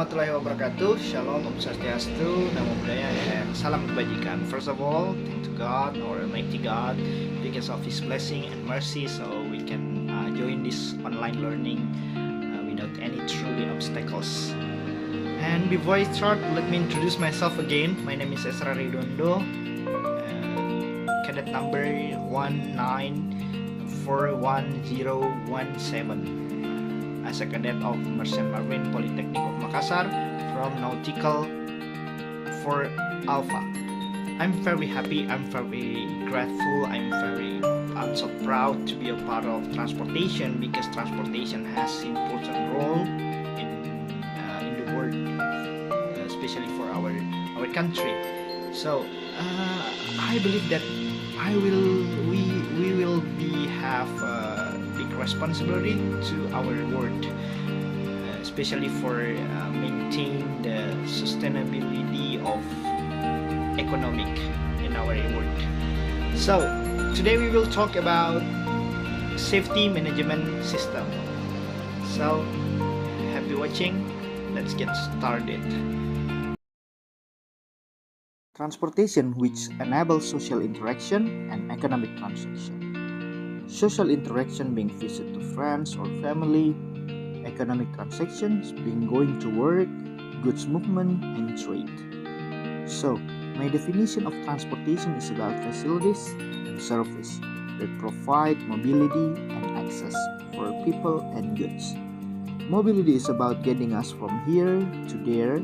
warahmatullahi wabarakatuh. Shalom, Om Swastiastu, Namo Buddhaya, and Salam Kebajikan. First of all, thank to God, our Almighty God, because of His blessing and mercy, so we can join this online learning without any truly obstacles. And before I start, let me introduce myself again. My name is Esra, cadet number 19411017. As a cadet of Maritime Polytechnic of Makassar from Nautical 4 Alpha. I'm very happy, I'm very grateful, I'm so proud to be a part of transportation, because transportation has important role in the world, especially for our country. So I believe that we will have big responsibility to our world, especially for maintain the sustainability of economic in our world. So today we will talk about safety management system. So happy watching. Let's get started. Transportation, which enables social interaction and economic transaction. Social interaction being visit to friends or family, economic transactions being going to work, goods movement, and trade. So, my definition of transportation is about facilities and service that provide mobility and access for people and goods. Mobility is about getting us from here to there.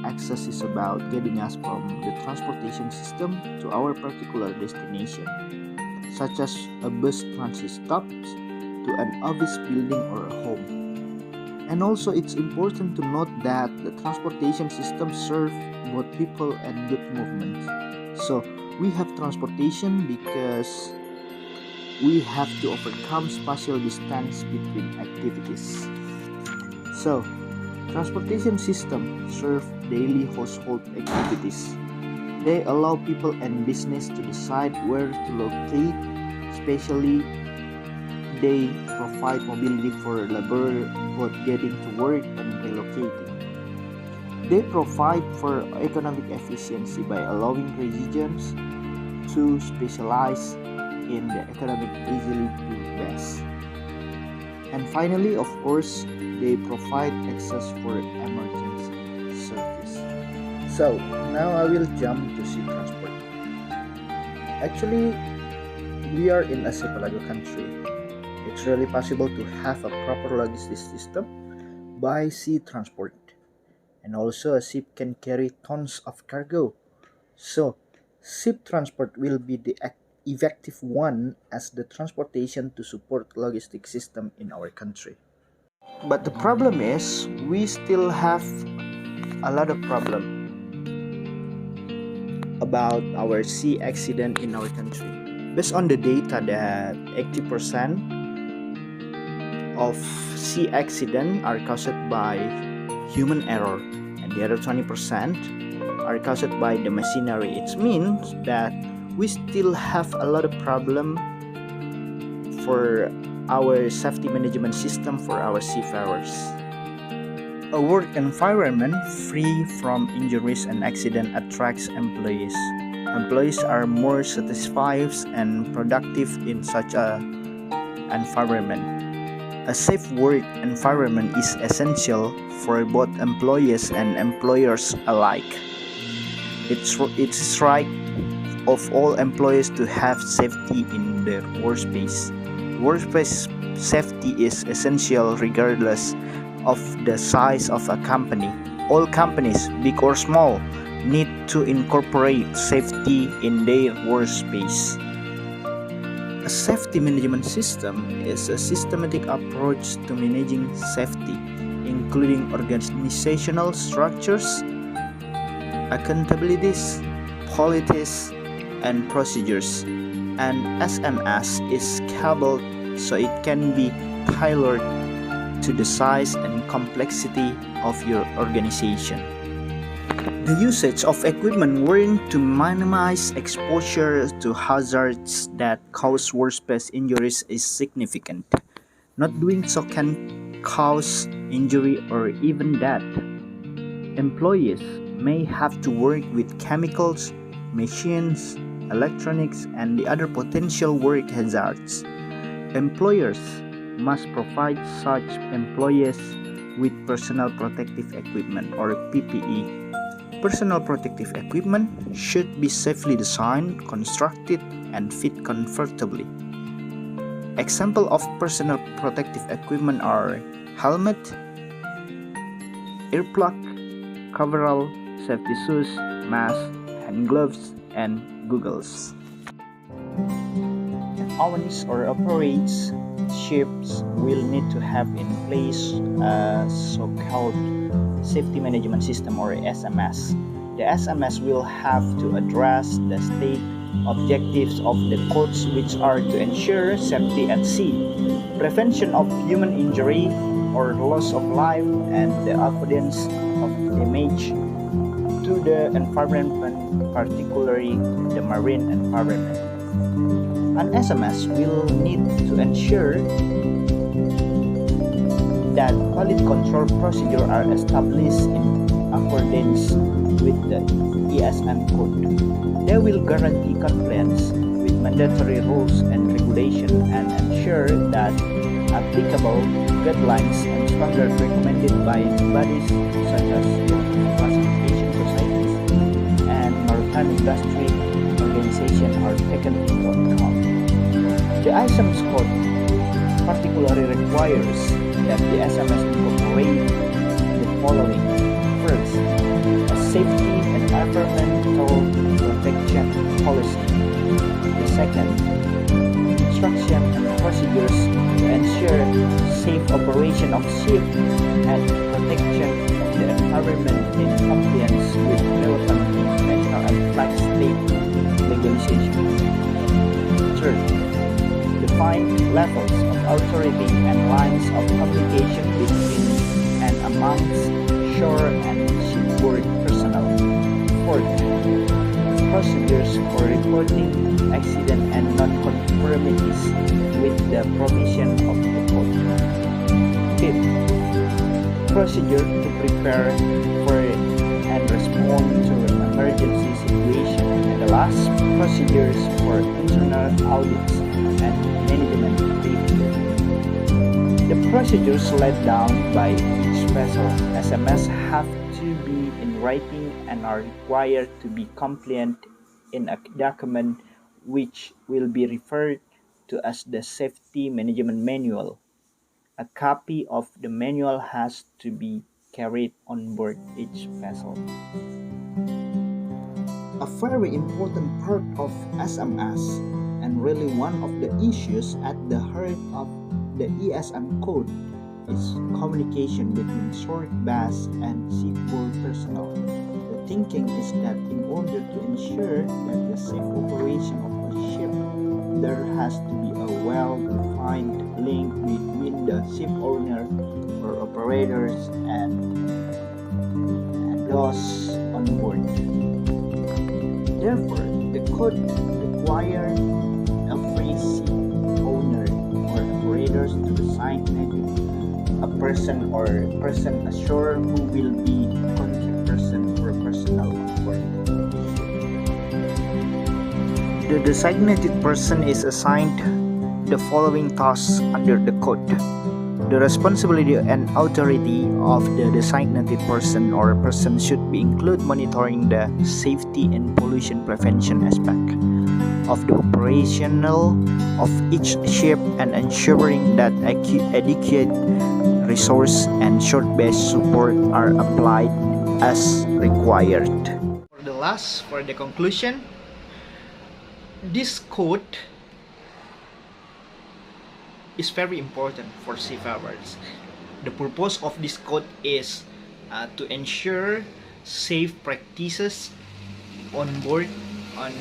Access is about getting us from the transportation system to our particular destination, such as a bus transit stop to an office building or a home. And also it's important to note that the transportation system serves both people and good movement. So we have transportation because we have to overcome spatial distance between activities. So transportation system serve daily household activities. They allow people and business to decide where to locate, especially they provide mobility for labor, both getting to work and relocating. They provide for economic efficiency by allowing regions to specialize in the economic easily do best. And finally, of course, they provide access for emergency service. So now I will jump to sea transport. Actually, we are in a archipelago country. It's really possible to have a proper logistics system by sea transport. And also a ship can carry tons of cargo. So ship transport will be the effective one as the transportation to support logistic system in our country. But the problem is we still have a lot of problem about our sea accident in our country. Based on the data that 80% of sea accident are caused by human error and the other 20% are caused by the machinery. It means that we still have a lot of problem for our safety management system for our seafarers. A work environment free from injuries and accident attracts employees. Employees are more satisfied and productive in such an environment. A safe work environment is essential for both employees and employers alike. It's right of all employees to have safety in their workspace. Workplace safety is essential regardless of the size of a company. All companies, big or small, need to incorporate safety in their workspace. A safety management system is a systematic approach to managing safety, including organizational structures, accountabilities, policies, and procedures. And SMS is scalable so it can be tailored to the size and complexity of your organization. The usage of equipment worn to minimize exposure to hazards that cause workplace injuries is significant. Not doing so can cause injury or even death. Employees may have to work with chemicals, machines, electronics, and the other potential work hazards. Employers must provide such employees with personal protective equipment or PPE. Personal protective equipment should be safely designed, constructed, and fit comfortably. Example of personal protective equipment are helmet, earplug, coverall, safety shoes, mask, hand gloves, and goggles. Owns or operates ships will need to have in place a so-called safety management system or SMS. The SMS will have to address the state objectives of the codes, which are to ensure safety at sea, prevention of human injury or loss of life, and the avoidance of damage to the environment, particularly the marine environment. An SMS will need to ensure that valid control procedures are established in accordance with the ESM code. They will guarantee compliance with mandatory rules and regulations and ensure that applicable guidelines and standards recommended by bodies such as the classification societies and maritime industry organizations are taken into account. The ISM's code particularly requires that the SMS incorporate the following. First, a safety and environmental protection policy. The second, instruction and procedures to ensure safe operation of ship and protection of the environment in compliance with relevant international and flag state legislation. Third, define levels of authority and lines of communication between and amongst shore and shipboard personnel. Fourth, procedures for reporting accident and non-conformities with the provision of the code. Fifth, procedure to prepare for and respond to emergency situation. And the last, procedures for internal audits and management review. The procedures laid down by each vessel SMS have to be in writing and are required to be compliant in a document which will be referred to as the Safety Management Manual. A copy of the manual has to be carried on board each vessel. A very important part of SMS and really one of the issues at the heart of the ESM code is communication between shore-based and seaboard personnel. The thinking is that in order to ensure that the safe operation of a ship, there has to be a well-defined link between the ship owner or operators and those on board. Therefore, the code requires every ship owner or operators to designate a person or person ashore who will be contact person or personnel on board. The designated person is assigned the following tasks under the code. The responsibility and authority of the designated person or person should be include monitoring the safety and pollution prevention aspect of the operational of each ship and ensuring that adequate resource and shore-based support are applied as required. For the conclusion, this code is very important for seafarers. The purpose of this code is to ensure safe practices on board on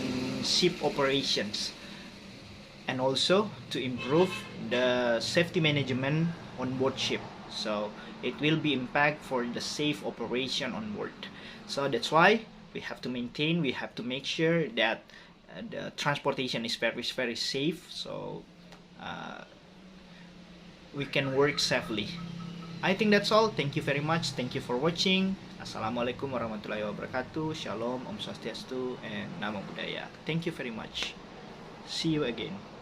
ship operations and also to improve the safety management on board ship. So it will be impact for the safe operation on board. So that's why we have to maintain, we have to make sure that the transportation is very safe, so we can work safely. I think that's all. Thank you very much. Thank you for watching. Assalamualaikum warahmatullahi wabarakatuh. Shalom, Om Swastiastu, and Namo Buddhaya. Thank you very much. See you again.